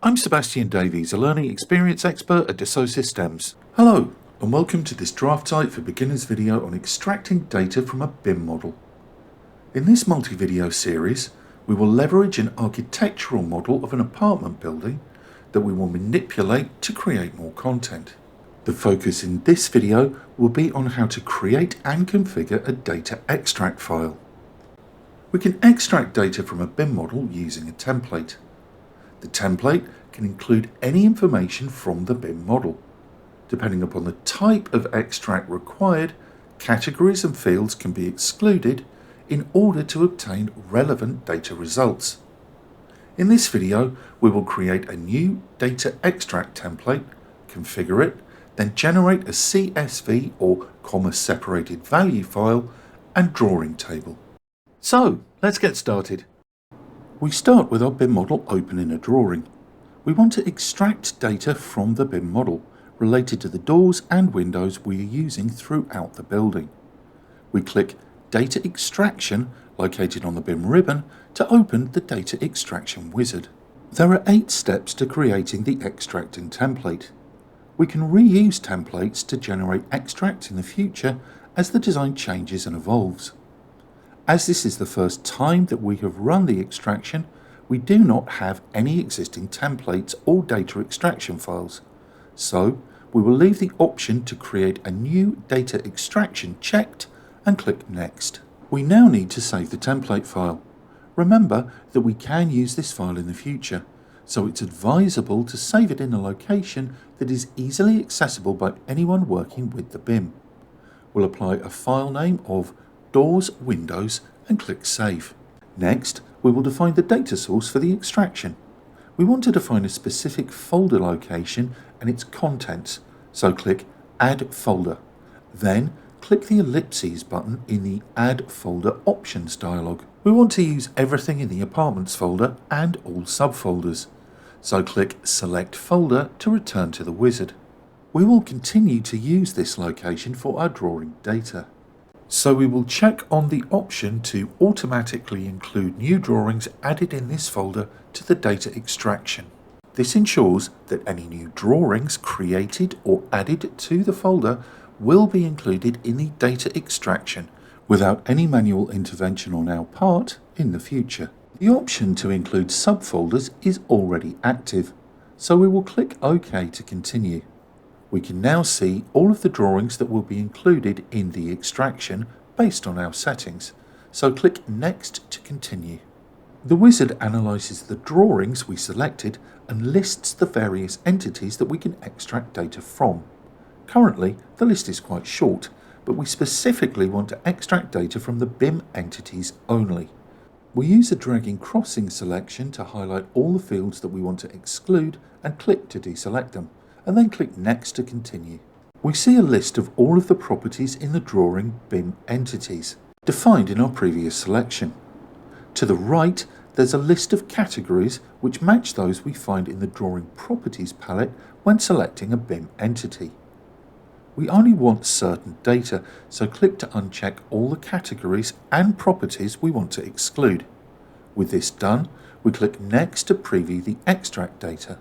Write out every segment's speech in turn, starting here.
I'm Sebastian Davies, a learning experience expert at Dassault Systems. Hello, and welcome to this DraftSight for Beginners video on extracting data from a BIM model. In this multi-video series, we will leverage an architectural model of an apartment building that we will manipulate to create more content. The focus in this video will be on how to create and configure a data extract file. We can extract data from a BIM model using a template. The template can include any information from the BIM model. Depending upon the type of extract required, categories and fields can be excluded in order to obtain relevant data results. In this video, we will create a new data extract template, configure it, then generate a CSV or comma-separated value file and drawing table. So, let's get started. We start with our BIM model open in a drawing. We want to extract data from the BIM model related to the doors and windows we are using throughout the building. We click Data Extraction located on the BIM ribbon to open the Data Extraction wizard. There are 8 steps to creating the extracting template. We can reuse templates to generate extracts in the future as the design changes and evolves. As this is the first time that we have run the extraction, we do not have any existing templates or data extraction files. So, we will leave the option to create a new data extraction checked and click Next. We now need to save the template file. Remember that we can use this file in the future, so it's advisable to save it in a location that is easily accessible by anyone working with the BIM. We'll apply a file name of Doors, Windows and click Save. Next, we will define the data source for the extraction. We want to define a specific folder location and its contents, so click Add Folder. Then, click the ellipses button in the Add Folder Options dialog. We want to use everything in the Apartments folder and all subfolders, so click Select Folder to return to the wizard. We will continue to use this location for our drawing data. So we will check on the option to automatically include new drawings added in this folder to the data extraction. This ensures that any new drawings created or added to the folder will be included in the data extraction without any manual intervention on our part in the future. The option to include subfolders is already active, so we will click OK to continue. We can now see all of the drawings that will be included in the extraction based on our settings, so click Next to continue. The wizard analyses the drawings we selected and lists the various entities that we can extract data from. Currently, the list is quite short, but we specifically want to extract data from the BIM entities only. We use a dragging crossing selection to highlight all the fields that we want to exclude and click to deselect them, and then click Next to continue. We see a list of all of the properties in the drawing BIM entities, defined in our previous selection. To the right, there's a list of categories which match those we find in the Drawing Properties palette when selecting a BIM entity. We only want certain data, so click to uncheck all the categories and properties we want to exclude. With this done, we click Next to preview the extract data.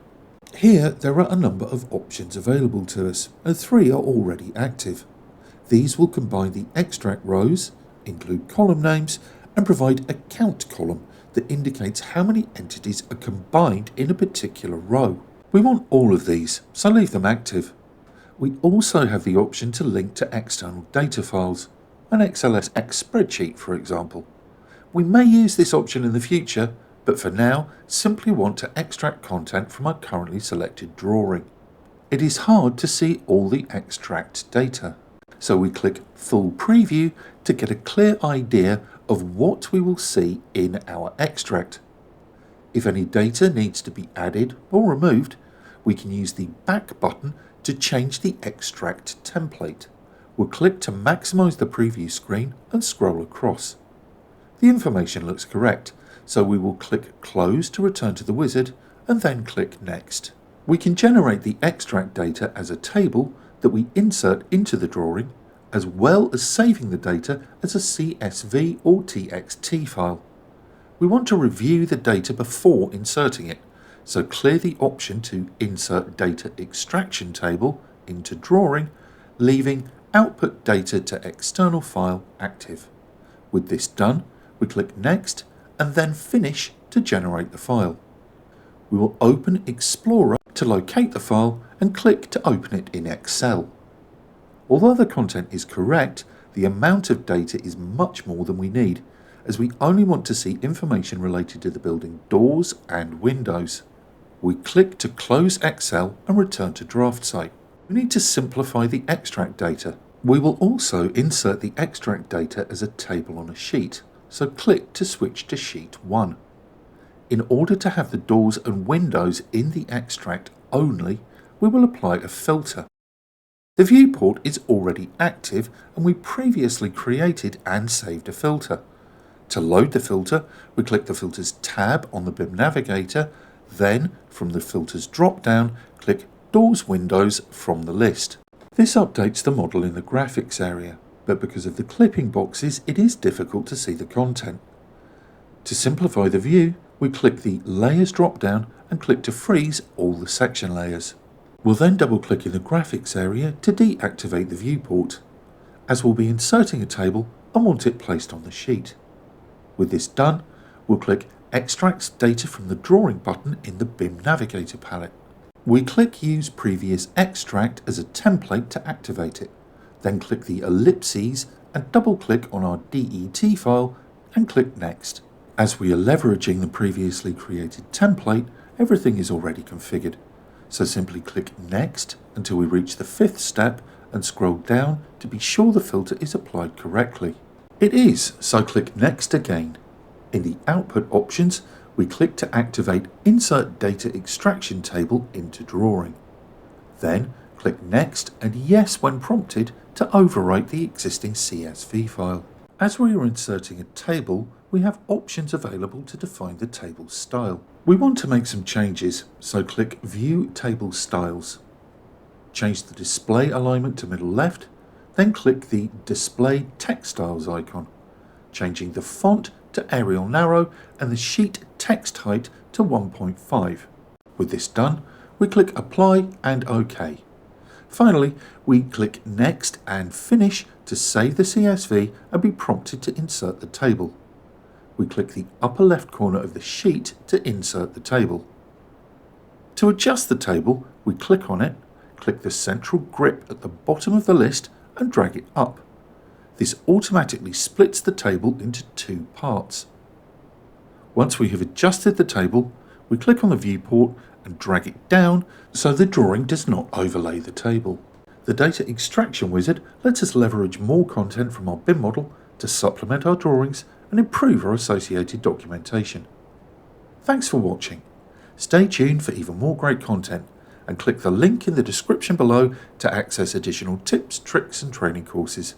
Here there are a number of options available to us, and 3 are already active. These will combine the extract rows, include column names, and provide a count column that indicates how many entities are combined in a particular row. We want all of these, so leave them active. We also have the option to link to external data files, an XLSX spreadsheet for example. We may use this option in the future, but for now, simply want to extract content from our currently selected drawing. It is hard to see all the extract data, so we click Full Preview to get a clear idea of what we will see in our extract. If any data needs to be added or removed, we can use the Back button to change the extract template. We'll click to maximize the preview screen and scroll across. The information looks correct, so we will click Close to return to the wizard and then click Next. We can generate the extract data as a table that we insert into the drawing, as well as saving the data as a CSV or TXT file. We want to review the data before inserting it, so clear the option to Insert Data Extraction Table into Drawing, leaving Output Data to External File active. With this done, we click Next and then Finish to generate the file. We will open Explorer to locate the file and click to open it in Excel. Although the content is correct, the amount of data is much more than we need, as we only want to see information related to the building doors and windows. We click to close Excel and return to DraftSight. We need to simplify the extract data. We will also insert the extract data as a table on a sheet, so click to switch to Sheet 1. In order to have the doors and windows in the extract only, we will apply a filter. The viewport is already active and we previously created and saved a filter. To load the filter, we click the Filters tab on the BIM Navigator, then from the Filters drop-down, click Doors Windows from the list. This updates the model in the graphics area, but because of the clipping boxes, it is difficult to see the content. To simplify the view, we click the Layers drop-down and click to freeze all the section layers. We'll then double-click in the graphics area to deactivate the viewport, as we'll be inserting a table and want it placed on the sheet. With this done, we'll click Extracts Data from the Drawing button in the BIM Navigator palette. We click Use Previous Extract as a template to activate it, then click the ellipses and double-click on our DET file and click Next. As we are leveraging the previously created template, everything is already configured. So simply click Next until we reach the 5th step and scroll down to be sure the filter is applied correctly. It is, so click Next again. In the Output options, we click to activate Insert Data Extraction Table into Drawing. Then click Next and Yes when prompted to overwrite the existing CSV file. As we are inserting a table, we have options available to define the table style. We want to make some changes, so click View Table Styles. Change the display alignment to middle left, then click the Display Text Styles icon, changing the font to Arial Narrow and the sheet text height to 1.5. With this done, we click Apply and OK. Finally, we click Next and Finish to save the CSV and be prompted to insert the table. We click the upper left corner of the sheet to insert the table. To adjust the table, we click on it, click the central grip at the bottom of the list and drag it up. This automatically splits the table into 2 parts. Once we have adjusted the table, we click on the viewport and drag it down so the drawing does not overlay the table. The Data Extraction Wizard lets us leverage more content from our BIM model to supplement our drawings and improve our associated documentation. Thanks for watching. Stay tuned for even more great content and click the link in the description below to access additional tips, tricks and training courses.